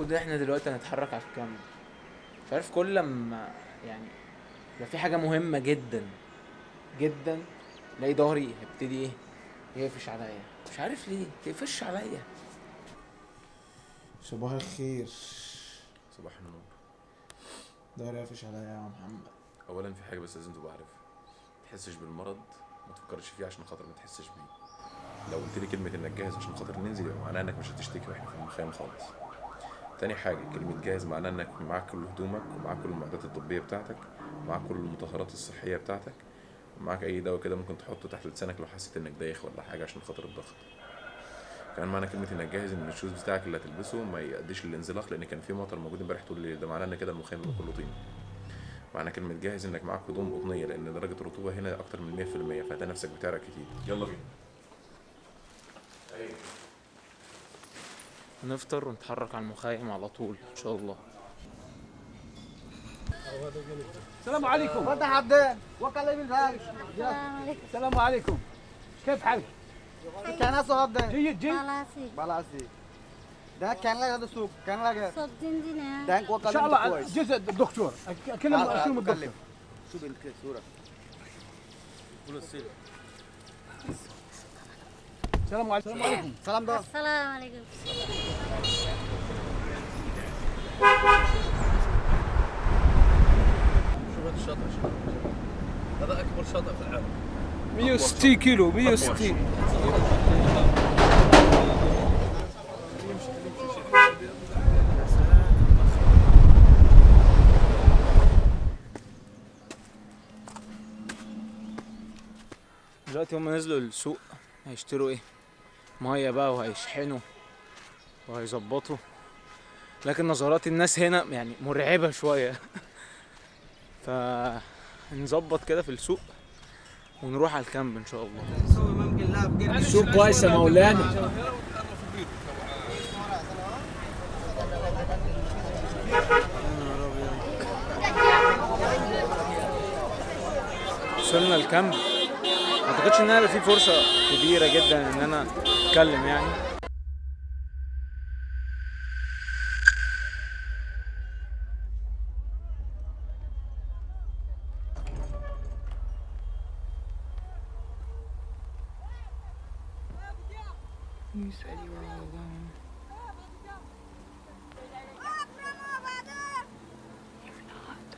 المفروض احنا دلوقتي هنتحرك على الكامب. مش عارف كل لما يعني يبقى في حاجه مهمه جدا جدا الاقي ضهري هيبتدي يقفش عليا. مش عارف ليه تقفش عليا. صباح الخير. صباح النور. ضهري يقفش عليا يا محمد. اولا في حاجه بس لازم تبقى عارفها، متحسش بالمرض، ما تفكرش فيه عشان خاطر ما تحسش بيه. لو قلت لي كلمه انك جاهز عشان خاطر ننزل يبقى معناها انك مش هتشتكي واحنا في المخيم خالص. تاني حاجه، كلمه جاهز معناها انك معاك كل هدومك ومعاك كل المعدات الطبيه بتاعتك ومعاك كل المطهرات الصحيه بتاعتك ومعاك اي دواء كده ممكن تحطه تحت لسانك لو حسيت انك دايخ ولا حاجه عشان خاطر الضغط. كمان معنى كلمه انك جاهز ان الشوز بتاعك اللي هتلبسه ما يؤديش للانزلاق، لان كان في مطر موجود امبارح طول الليل، ده معناه ان كده المخيم كله طين. معنى كلمة جاهز انك معاك هدوم قطنية، لان درجة الرطوبة هنا اكتر من 100%، فهتلاقي نفسك بتعرق كتير. يلا بينا. نفطر ونتحرك على المخيم على طول ان شاء الله. السلام عليكم. فتح عبدين وكلم الهاي. السلام عليكم. كيف حالك؟ كان صهد جيد جيد. بالاسي ده كان لك هذا السوق كان لك صوت زنزانة. دانك وكلم ان شاء الله كويس. جزء الدكتور كلم الدكتور. شو بالك صورة السلام عليكم. سلام ده السلام عليكم. شوف هذا الشاطئ، هذا أكبر شاطئ في العالم. 160 كيلو 160. دلوقتي هم نزلوا السوق هيشتروا ميه بقى وهيشحنوا وهيظبطوا، لكن نظرات الناس هنا يعني مرعبة شوية. فنظبط كده في السوق ونروح على الكامب ان شاء الله. السوق كويس يا مولانا. وصلنا الكامب. ما اعتقدش ان انا يبقى في فرصة كبيرة جدا ان انا اتكلم يعني. You said you were all alone. You're not.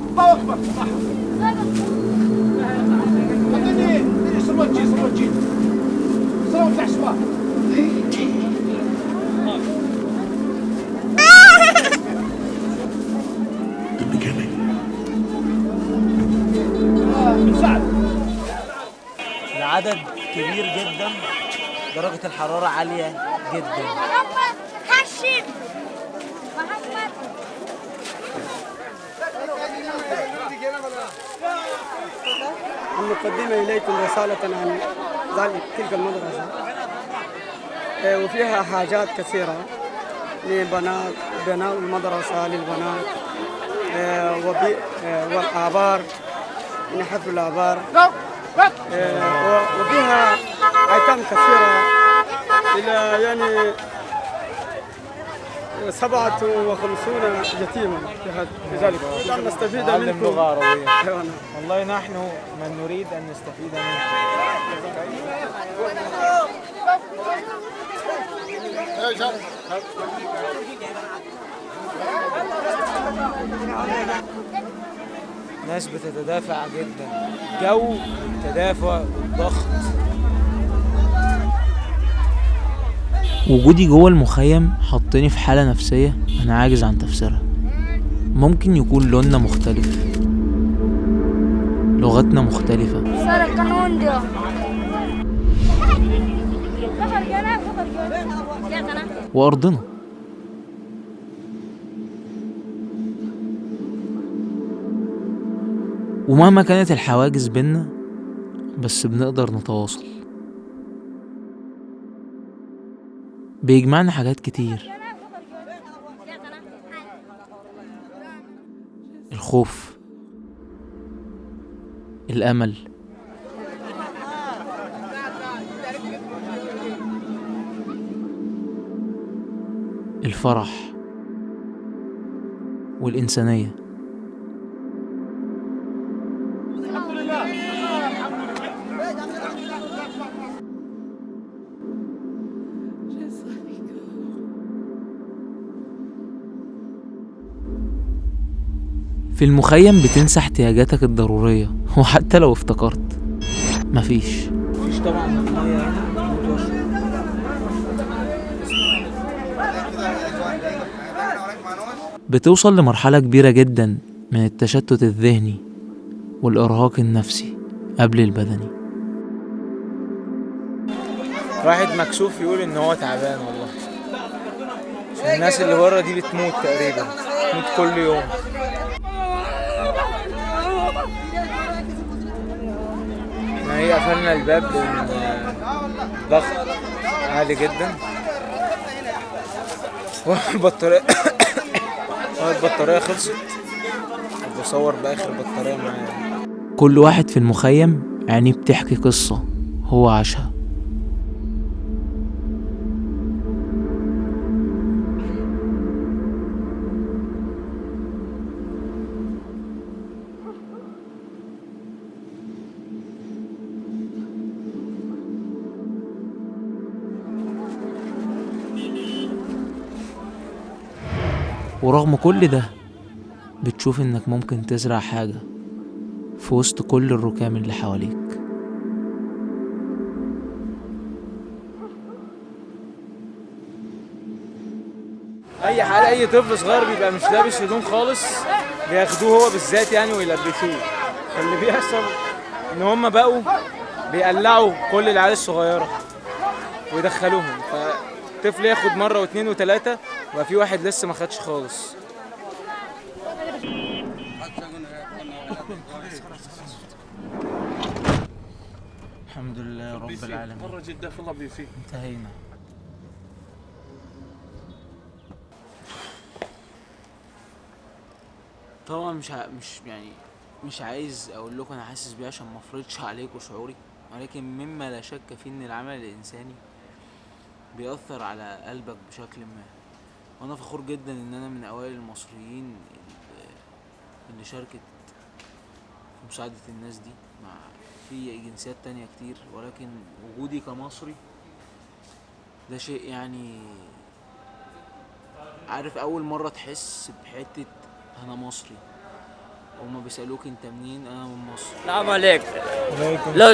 الله أكبر. صلوات صلوات عشوائي. العدد كبير جدا، درجة الحرارة عالية جدا. هشم محمد. نقدم إليكم رسالة عن تلك المدرسة، وفيها حاجات كثيرة لبناء المدرسة للبنات، والآبار، من حفل الآبار، وفيها أيتام كثيرة إلى يعني 57 يتيما في ذلك. نستفيد منكم لغة عربية. والله نحن من نريد أن نستفيد منكم. ناس بتتدافع جدا، جو تدافع والضغط. وجودي جوه المخيم حطني في حالة نفسية أنا عاجز عن تفسيرها. ممكن يكون لوننا مختلف، لغتنا مختلفة، وأرضنا. ومهما كانت الحواجز بينا بس بنقدر نتواصل. بيجمعنا حاجات كتير، الخوف، الأمل، الفرح والإنسانية. في المخيم بتنسى احتياجاتك الضرورية، وحتى لو افتكرت مفيش طبعا مية بتوصل لمرحلة كبيرة جدا من التشتت الذهني والإرهاق النفسي قبل البدني. واحد مكسوف يقول ان هو تعبان والله. الناس اللي بره دي بتموت تقريبا، بتموت كل يوم. احنا هي قفلنا الباب لان الضغط عالي جدا والبطارية خلصت. بصور بآخر بطارية معايا. كل واحد في المخيم عينيه بتحكي قصة هو عاشها. ورغم كل ده بتشوف انك ممكن تزرع حاجة في وسط كل الركام اللي حواليك. اي حال اي طفل صغير بيبقى مش لابس هدوم خالص بياخدوه هو بالذات يعني ويلبسوه. فاللي بيحصل ان هم بقوا بيقلعوا كل العيال الصغيرة ويدخلوهم، فالطفل ياخد مرة واثنين وثلاثة وبقى في واحد لسه ما خدش خالص. الحمد لله رب العالمين. مرة جدا في الله بيفي. انتهينا. طبعا مش عايز اقول لكم انا حاسس بيه عشان ما افرضش عليكم شعوري، ولكن مما لا شك فيه ان العمل الانساني بيأثر على قلبك بشكل ما. وانا فخور جدا ان انا من اوائل المصريين اللي شاركت في مساعدة الناس دي. مع في جنسيات تانية كتير، ولكن وجودي كمصري ده شيء يعني عارف اول مرة تحس بحتة انا مصري. هما بيسألوك انت منين؟ انا من مصر. السلام عليك. لو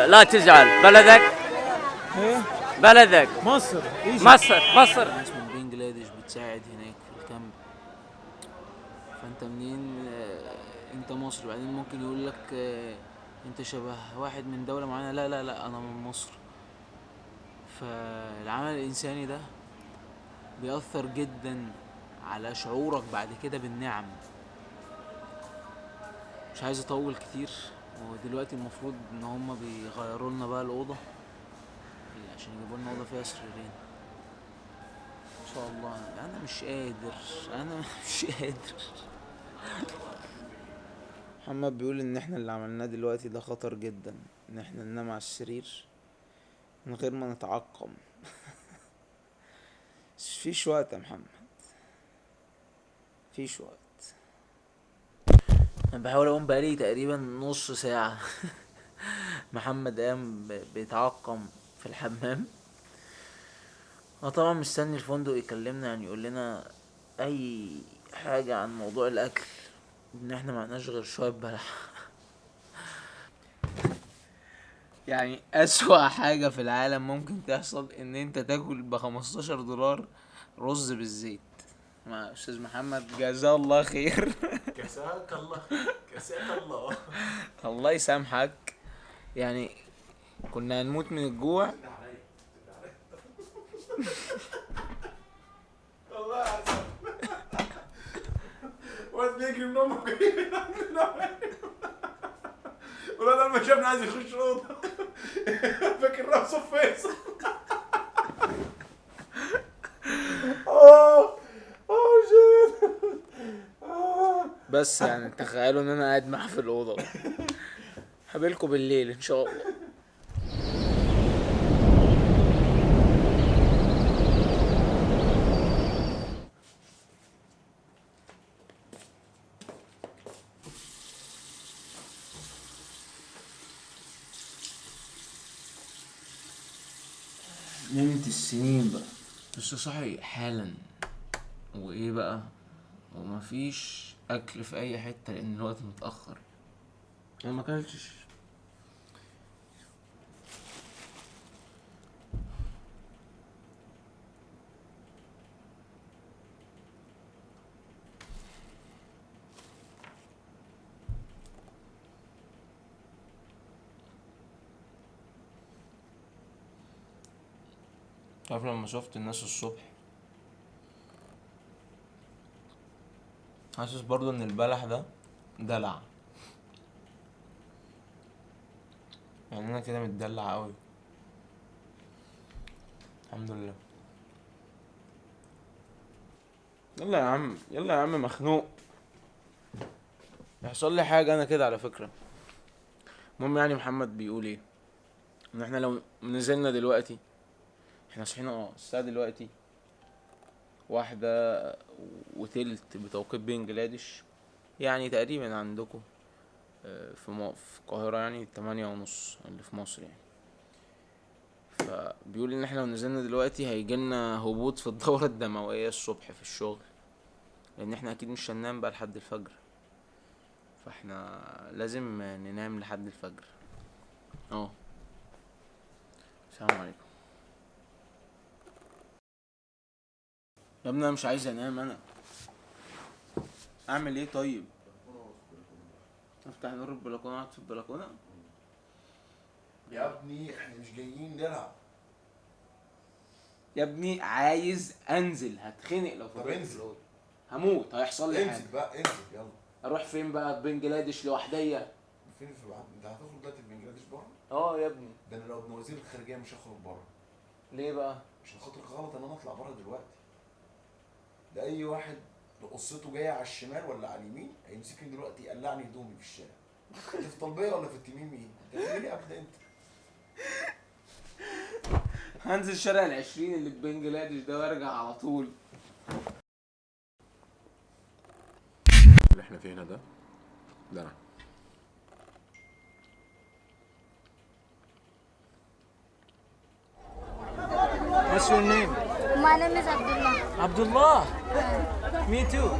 لا تزعل. بلدك؟ ايه؟ بلدك مصر. مصر. ناس من بنجلاديش بتساعد هناك في الكامب. فانت منين؟ انت مصري. بعدين ممكن يقول لك انت شبه واحد من دولة معينة. لا انا من مصر. فالعمل الانساني ده بيأثر جدا على شعورك بعد كده بالنعم. مش عايز اطول كتير، ودلوقتي المفروض ان هما بيغيروا لنا بقى الاوضه عشان يجيبوا لنا اوضه فيها سريرين ان شاء الله. انا مش قادر. محمد بيقول ان احنا اللي عملناه دلوقتي ده خطر جدا، ان احنا ننام على السرير من غير ما نتعقم. فيش وقت يا محمد، فيش وقت. انا بحاول اقوم بقالي تقريبا نص ساعة. محمد قام بيتعقم في الحمام. انا طبعا مستني الفندق يكلمنا، يعني يقول لنا اي حاجة عن موضوع الاكل، ان احنا معناش غير شوية بلح. يعني اسوأ حاجة في العالم ممكن تحصل ان انت تاكل ب$15 رز بالزيت. مع استاذ محمد جزاه الله خير. كساك الله. الله يسامحك. يعني كنا هنموت من الجوع. والله عسل. واد بيجري من امه جاي ولا لما شافنا عايز يخش اوضه فاكر راسه فيصل. بس يعني تخيلوا ان انا قاعد معاه في الاوضه. هقابلكم بالليل ان شاء الله. نمت السنين بقى، بس صاحي حالا. وايه بقى؟ ومفيش اكل في اي حته لان الوقت متاخر. انا ما اكلتش. عارف لما شفت الناس الصبح، حاسس برضو ان البلح ده دلع. يعني انا كده متدلع قوي الحمد لله. يلا يا عم، يلا يا عم، مخنوق. يحصل لي حاجه انا كده على فكره. المهم يعني محمد بيقول ايه؟ ان احنا لو نزلنا دلوقتي، احنا صحينا الساعه دلوقتي 1:03 بتوقيت بنجلاديش، يعني تقريبا عندكم في القاهرة يعني 8:30 اللي في مصر يعني. فبيقول ان احنا لو نزلنا دلوقتي هيجيلنا هبوط في الدورة الدموية الصبح في الشغل، لان احنا اكيد مش هننام بقى لحد الفجر، فاحنا لازم ننام لحد الفجر. السلام عليكم. يا ابني انا مش عايز انام. انا اعمل ايه طيب؟ افتح نور البلكونه، اقعد في البلكونه. يا ابني احنا مش جايين نلعب. يا ابني عايز انزل، هتخنق لو طب فضلت انزل. في الأوضة. هموت، هيحصل لي انزل حاجه. بقى، انزل يلا. اروح فين بقى؟ في بنجلاديش لوحديا؟ فين في بعض؟ انت هتخرج دلوقتي في بنجلاديش بره؟ يا ابني. ده انا لو ابن وزير الخارجيه مش هخرج بره. ليه بقى؟ عشان خاطر غلط ان انا اطلع بره دلوقتي. ده اي واحد قصته جايه على الشمال ولا على اليمين هيمسكني دلوقتي يقلعني هدومي في الشارع. انت في طلبيه ولا في التميمي؟ انت فين يا ابني انت؟ هنزل شارع ال20 اللي في بنجلاديش ده وارجع على طول. اللي احنا فيه هنا ده انا. What's your name? My name is Abdullah. Abdullah. Me too.